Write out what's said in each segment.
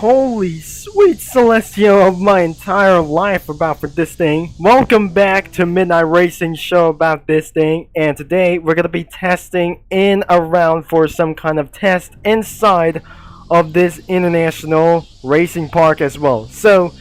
Holy sweet celestial of my entire life about for this thing. Welcome back to Midnight Racing Show about this thing. And today we're going to be testing in around for some kind of test inside of this international racing park as well. So,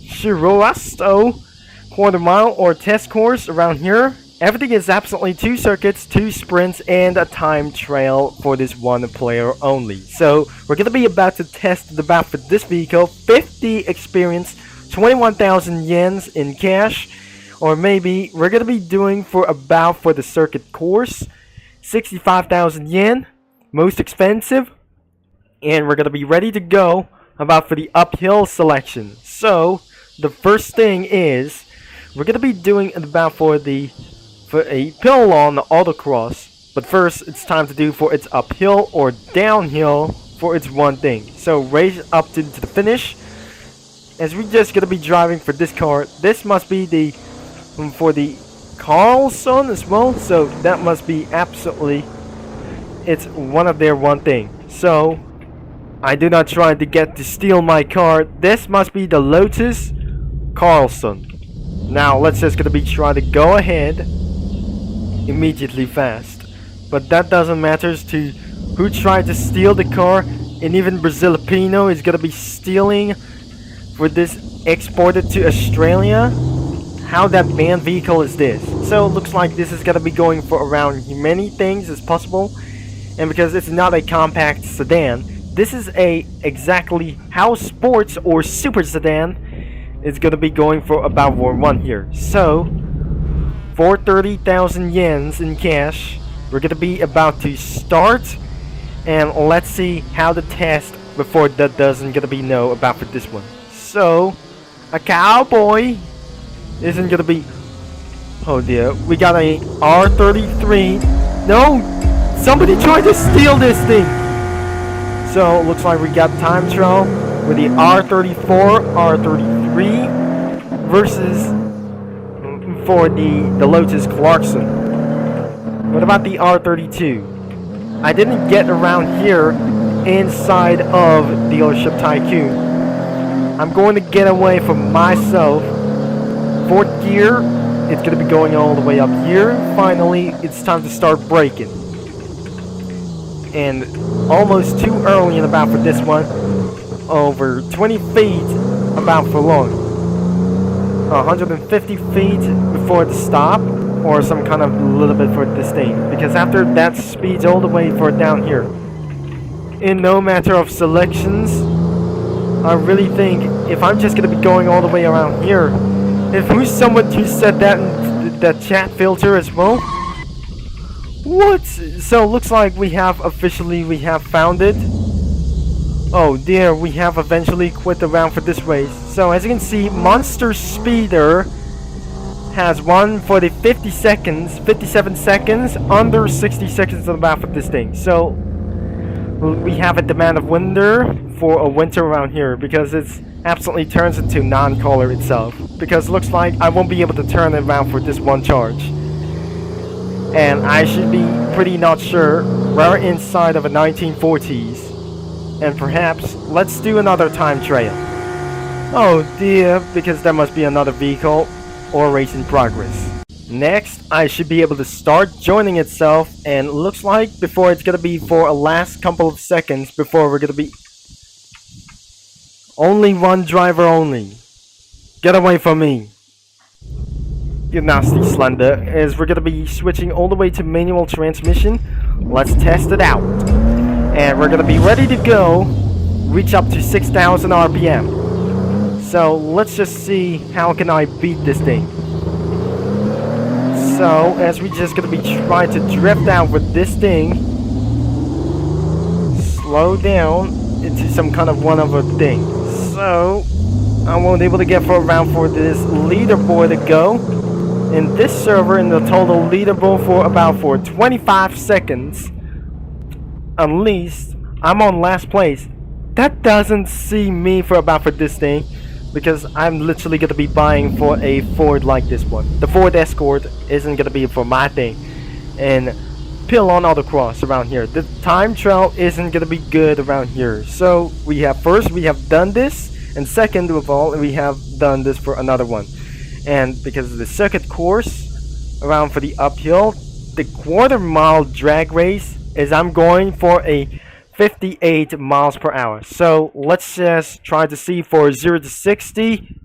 Shirosato quarter mile or test course around here. Everything is absolutely 2 circuits, 2 sprints, and a time trial for this one player only. So we're going to be about to test the map for this vehicle. 50 experience, 21,000 yens in cash. Or maybe we're going to be doing for about for the circuit course. 65,000 yen, most expensive. And we're going to be ready to go about for the uphill selection. So the first thing is we're going to be doing about for a pill on the autocross, but first it's time to do for its uphill or downhill for its one thing. So race up to the finish. As we're just gonna be driving for this car, this must be the for the Carlton as well. So that must be absolutely it's one of their one thing. So I do not try to get to steal my car. This must be the Lotus Carlton. Now let's just gonna be trying to go ahead immediately fast, but that doesn't matter to who tried to steal the car. And even Brazilipino is gonna be stealing for this exported to Australia. How that banned vehicle is this? So it looks like this is gonna be going for around as many things as possible, and because it's not a compact sedan, this is a exactly house sports or super sedan. It's gonna be going for about 1 here. So for 30,000 yens in cash, we're gonna be about to start, and let's see how the test before that doesn't gonna be know about for this one. So a cowboy isn't gonna be. Oh dear, we got a R33. No, somebody tried to steal this thing. So it looks like we got time trial with the R34, R33 versus for the Lotus Clarkson. What about the R32? I didn't get around here inside of Dealership Tycoon. I'm going to get away from myself. 4th gear, it's going to be going all the way up here. Finally, it's time to start braking. And almost too early in about for this one. Over 20 feet about for long. 150 feet before the stop, or some kind of little bit for this thing, because after that speeds all the way for down here. In no matter of selections, I really think if I'm just gonna be going all the way around here, if who's someone who said that in that chat filter as well. What? So looks like we have found it. Oh dear, we have eventually quit around for this race. So as you can see, Monster Speeder has won for the 57 seconds, under 60 seconds of the map for this thing. So we have a demand of winter for a winter around here, because it's absolutely turns into non-color itself. Because it looks like I won't be able to turn it around for this one charge. And I should be pretty not sure we're inside of a 1940s. And perhaps let's do another time trial. Oh dear, because there must be another vehicle or race in progress. Next, I should be able to start joining itself, and looks like before it's gonna be for a last couple of seconds before we're gonna be only one driver only. Get away from me, you nasty slender. As we're gonna be switching all the way to manual transmission. Let's test it out. And we're gonna be ready to go, reach up to 6,000 RPM. So let's just see how can I beat this thing. So as we just gonna be trying to drift out with this thing, slow down into some kind of one of a thing. So I won't be able to get for around for this leaderboard to go. In this server, in the total leaderboard for about for 25 seconds. At least I'm on last place. That doesn't see me for about for this thing, because I'm literally gonna be buying for a Ford like this one. The Ford Escort isn't gonna be for my thing, and uphill on autocross around here. The time trial isn't gonna be good around here. So we have done this, and second of all, we have done this for another one. And because of the circuit course around for the uphill, the quarter-mile drag race is I'm going for a 58 miles per hour. So let's just try to see for 0 to 60.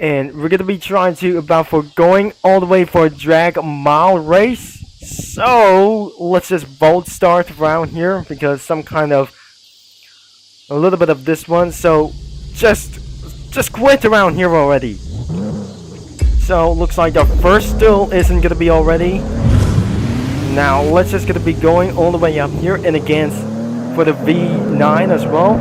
And we're gonna be trying to about for going all the way for a drag mile race. So let's just bold start around here because some kind of a little bit of this one. So just quit around here already. So looks like our first still isn't gonna be already. Now let's just gonna be going all the way up here and against for the V9 as well.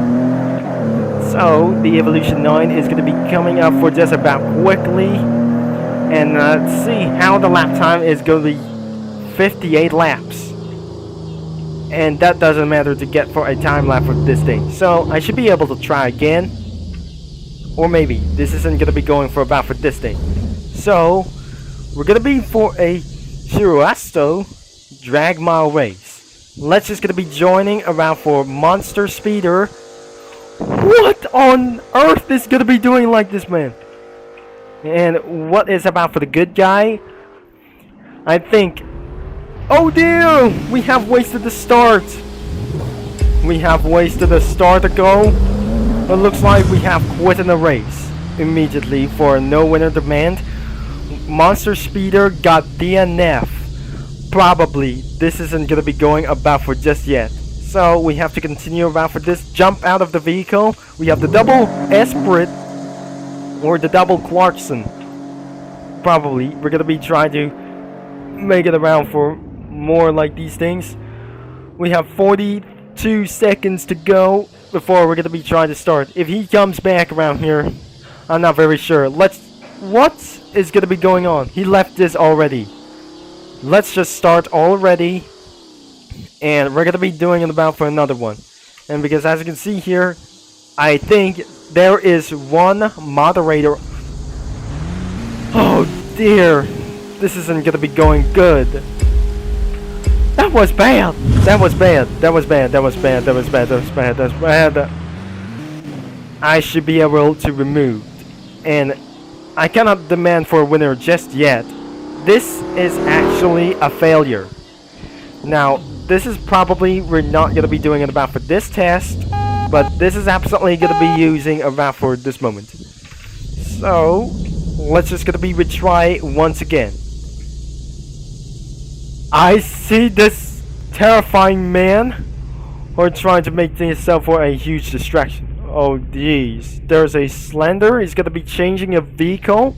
So the Evolution 9 is gonna be coming up for just about quickly, and let's see how the lap time is gonna be 58 laps, and that doesn't matter to get for a time lap for this thing. So I should be able to try again, or maybe this isn't gonna be going for about for this thing. So we're gonna be for a Shirosato drag mile race. Let's just gonna be joining around for Monster Speeder. What on earth is gonna be doing like this, man? And what is about for the good guy? I think. Oh dear! We have wasted the start. We have wasted the start ago. It looks like we have quit in the race immediately for no winner demand. Monster Speeder got DNF. Probably this isn't gonna be going about for just yet. So we have to continue around for this. Jump out of the vehicle. We have the double Esprit or the double Clarkson. Probably we're gonna be trying to make it around for more like these things. We have 42 seconds to go before we're gonna be trying to start. If he comes back around here, I'm not very sure. What is gonna be going on? He left this already. Let's just start already. And we're gonna be doing it about for another one. And because as you can see here, I think there is one moderator. Oh dear, this isn't gonna be going good. That was bad. That was bad. That was bad. That was bad. That was bad. That was bad. That was bad. I should be able to remove, and I cannot demand for a winner just yet. This is actually a failure. Now, this is probably we're not gonna be doing it about for this test, but this is absolutely gonna be using about for this moment. So let's just gonna be retry once again. I see this terrifying man or trying to make himself for a huge distraction. Oh jeez, there's a Slender. He's gonna be changing a vehicle.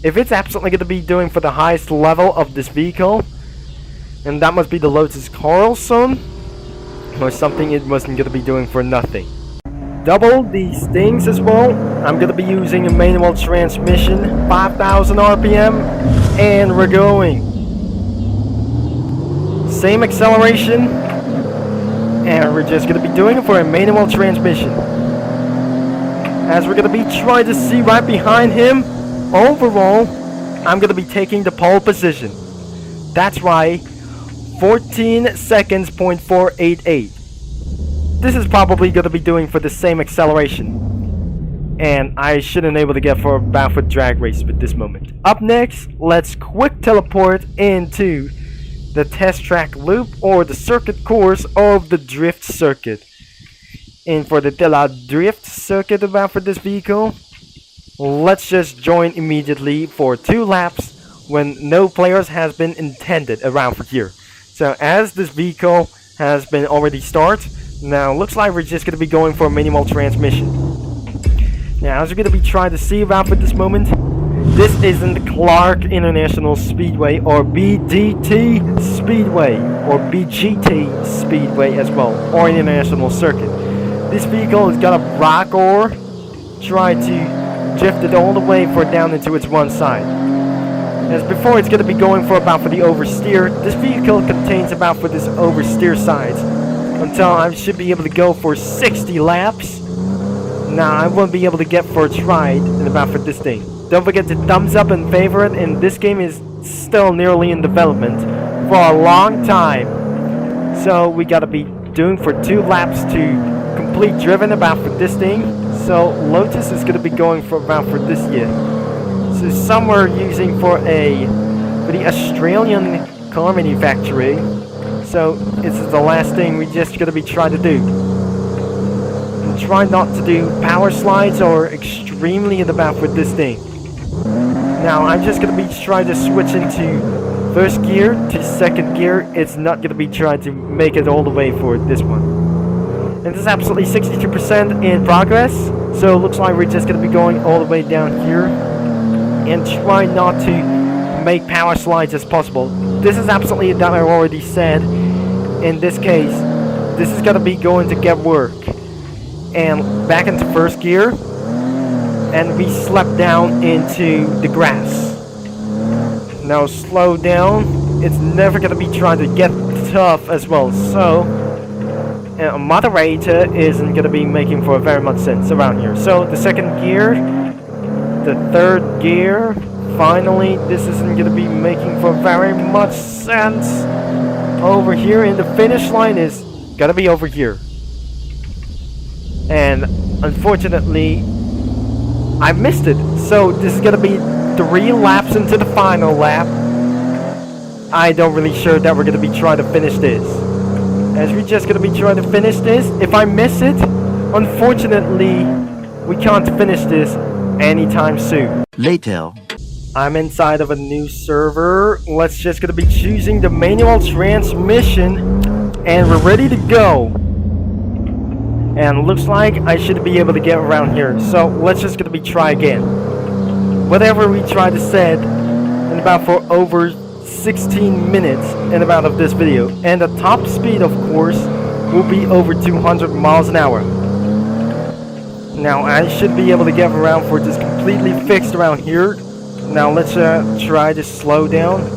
If it's absolutely gonna be doing for the highest level of this vehicle, and that must be the Lotus Carlton or something, it wasn't gonna be doing for nothing. Double these things as well. I'm gonna be using a manual transmission, 5,000 RPM, and we're going. Same acceleration, and we're just gonna be doing it for a manual transmission. As we're gonna be trying to see right behind him, overall, I'm gonna be taking the pole position. That's right, 14 seconds, .488. This is probably gonna be doing for the same acceleration, and I shouldn't able to get for a barefoot drag race with this moment. Up next, let's quick teleport into the test track loop or the circuit course of the drift circuit. And for the Tela drift circuit about for this vehicle, let's just join immediately for 2 laps when no players has been intended around for here. So as this vehicle has been already started, now looks like we're just gonna be going for a manual transmission. Now as we're gonna be trying to see about for this moment, this isn't the Clark International Speedway or BDT Speedway or BGT Speedway as well, or International Circuit. This vehicle has got a rocker, try to drift it all the way for down into its one side. As before, it's going to be going for about for the oversteer. This vehicle contains about for this oversteer sides until I should be able to go for 60 laps. Now I won't be able to get for a ride and about for this thing. Don't forget to thumbs up and favorite, and this game is still nearly in development for a long time. So we gotta be doing for 2 laps to complete driven about for this thing. So Lotus is gonna be going for about for this year. So somewhere using for the Australian car manufacturer. So it's the last thing we just gonna be trying to do. And try not to do power slides or extremely in the back with this thing. Now I'm just gonna be trying to switch into first gear to second gear. It's not gonna be trying to make it all the way for this one. And this is absolutely 62% in progress. So it looks like we're just gonna be going all the way down here and try not to make power slides as possible. This is absolutely that I already said. In this case, this is gonna be going to get work. And back into first gear, and we slept down into the grass. Now slow down. It's never gonna be trying to get tough as well. So a moderator isn't gonna be making for very much sense around here. So the second gear, the third gear. Finally, this isn't gonna be making for very much sense. Over here, and the finish line is gonna be over here. And unfortunately, I missed it. So this is gonna be 3 laps into the final lap. I don't really sure that we're gonna be trying to finish this. As we're just gonna be trying to finish this. If I miss it, unfortunately, we can't finish this anytime soon. Later. I'm inside of a new server. Let's just gonna be choosing the manual transmission, and we're ready to go. And looks like I should be able to get around here. So let's just gonna be try again. Whatever we try to set in about for over 16 minutes in about of this video. And the top speed, of course, will be over 200 miles an hour. Now I should be able to get around for just completely fixed around here. Now let's try to slow down.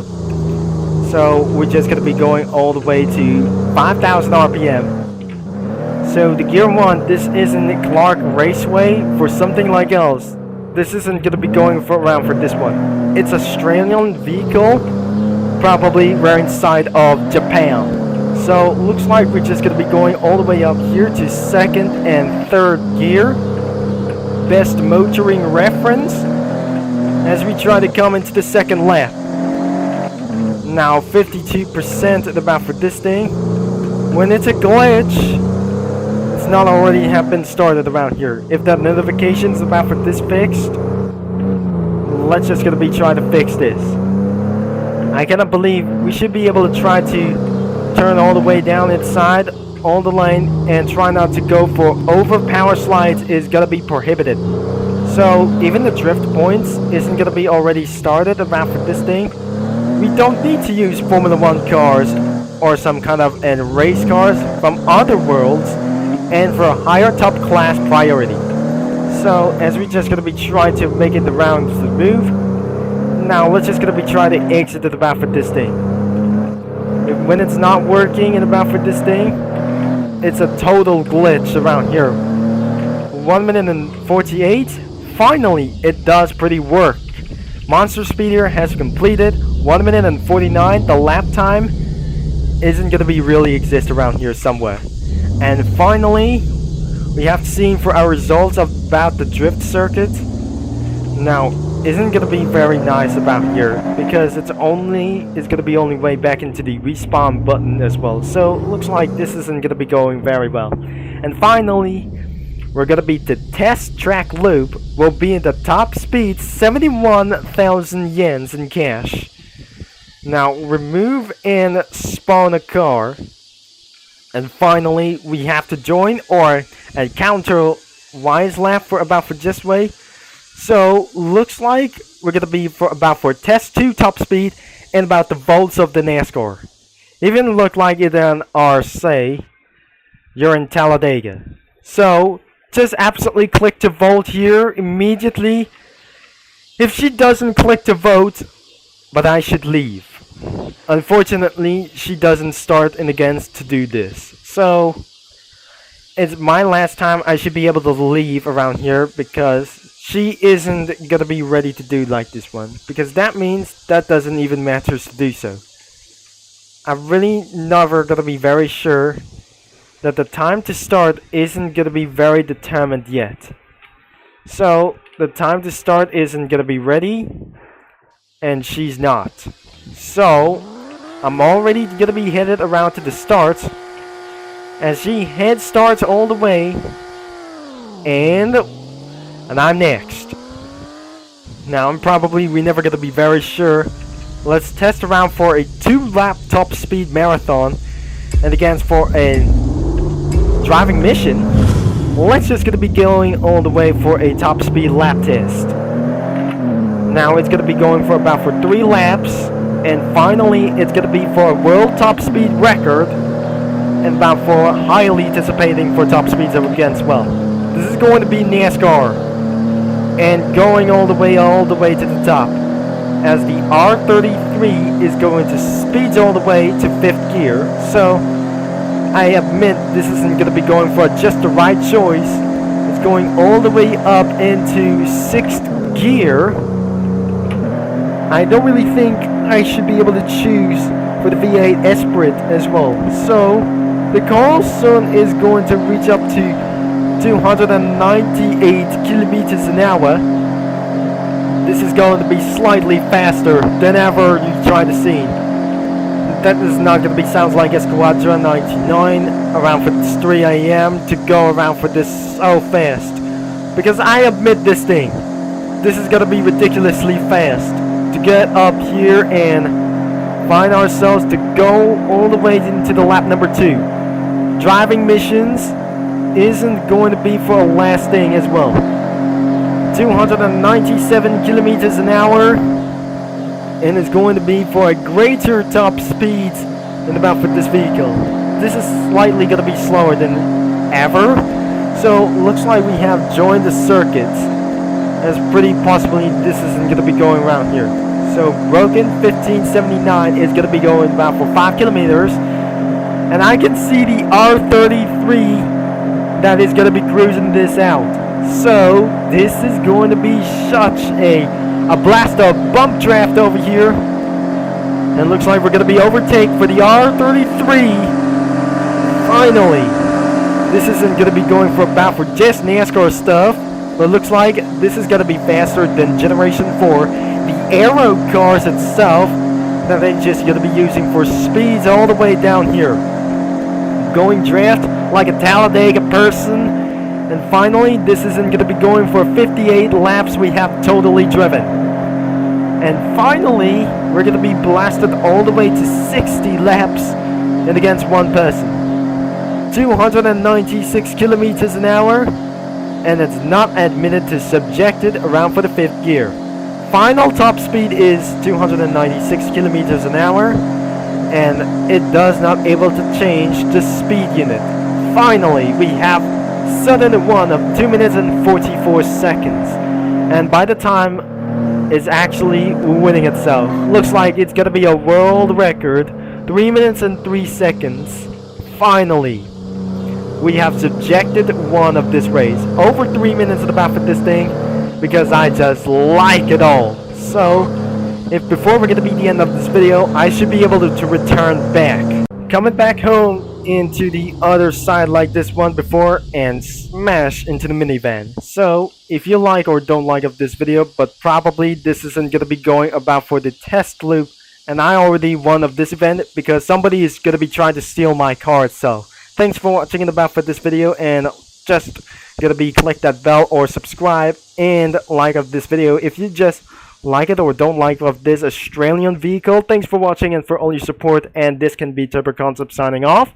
So we're just gonna be going all the way to 5,000 RPM. So the gear 1, this isn't the Clark Raceway for something like else. This isn't gonna be going for around for this one. It's Australian vehicle, probably we're inside of Japan. So looks like we're just gonna be going all the way up here to second and third gear. Best motoring reference as we try to come into the second lap. Now 52% at about for this thing. When it's a glitch, it's not already have been started around here. If that notification's about for this fixed, let's just gonna be trying to fix this. I cannot believe we should be able to try to turn all the way down inside all the lane and try not to go for over power slides is gonna be prohibited. So even the drift points isn't gonna be already started around for this thing. We don't need to use Formula 1 cars or some kind of race cars from other worlds and for a higher top class priority. So as we're just gonna be trying to make it around the move. Now let's just gonna be trying to exit it about for this thing. When it's not working and about for this thing, it's a total glitch around here. 1 minute and 48. Finally, it does pretty work. Monster Speeder has completed 1 minute and 49. The lap time isn't gonna be really exist around here somewhere. And finally, we have seen for our results about the drift circuit. Now, isn't gonna be very nice about here because it's gonna be only way back into the respawn button as well. So looks like this isn't gonna be going very well. And finally, we're gonna be the test track loop will be in the top speed 71,000 yens in cash. Now remove and spawn a car. And finally we have to join or encounter wise lap for about for this way. So looks like we're gonna be for about for test 2 top speed and about the volts of the NASCAR. Even look like it are say you're in Talladega. So just absolutely click to vote here immediately. If she doesn't click to vote, but I should leave. Unfortunately, she doesn't start in against to do this. So it's my last time I should be able to leave around here because she isn't gonna be ready to do like this one. Because that means that doesn't even matter to do so. I'm really never gonna be very sure that the time to start isn't gonna be very determined yet. So the time to start isn't gonna be ready, and she's not. So I'm already gonna be headed around to the start, as she head starts all the way, and I'm next. Now we're never gonna be very sure. Let's test around for a 2-lap top speed marathon, and again for a driving mission. Let's just gonna be going all the way for a top speed lap test. Now it's gonna be going for about 3 laps, and finally it's gonna be for a world top speed record, and about for highly anticipating for top speeds again as well. This is going to be NASCAR, and going all the way to the top, as the R33 is going to speed all the way to 5th gear. So I admit this isn't going to be going for just the right choice. It's going all the way up into 6th gear. I don't really think I should be able to choose for the V8 Esprit as well. So the Carlton is going to reach up to 298 kilometers an hour. This is going to be slightly faster than ever you try to see. That is not going to be sounds like Esquadra 99 around for 3 AM to go around for this so fast. Because I admit this thing, this is going to be ridiculously fast to get up here and find ourselves to go all the way into the lap number 2. Driving missions isn't going to be for a last thing as well. 297 kilometers an hour, and it's going to be for a greater top speed than about for this vehicle. This is slightly going to be slower than ever, so looks like we have joined the circuit, as pretty possibly this isn't going to be going around here. So Broken 1579 is going to be going about for 5 kilometers, and I can see the R33 that is going to be cruising this out. So this is going to be such a blast of bump draft over here, and it looks like we're going to be overtaken for the R33. Finally, this isn't going to be going for about for just NASCAR stuff, but it looks like this is going to be faster than Generation 4. The aero cars itself that they're just going to be using for speeds all the way down here, going draft like a Talladega person. And finally, this isn't going to be going for 58 laps we have totally driven. And finally, we're going to be blasted all the way to 60 laps and against one person. 296 kilometers an hour, and it's not admitted to subjected around for the 5th gear. Final top speed is 296 kilometers an hour, and it does not able to change the speed unit. Finally, we have sudden one of 2 minutes and 44 seconds, and by the time it's actually winning itself, looks like it's gonna be a world record, 3 minutes and 3 seconds. Finally, we have subjected one of this race over 3 minutes at about for this thing, because I just like it all. So if before we're gonna be the end of this video, I should be able to return back, coming back home into the other side like this one before, and smash into the minivan. So if you like or don't like of this video, but probably this isn't gonna be going about for the test loop, and I already won of this event because somebody is gonna be trying to steal my car itself. Thanks for watching and about for this video, and just gonna be click that bell or subscribe and like of this video if you just like it or don't like of this Australian vehicle. Thanks for watching and for all your support, and this can be Turbo Concept signing off,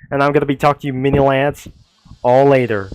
and I'm gonna be talking to you mini lads all later.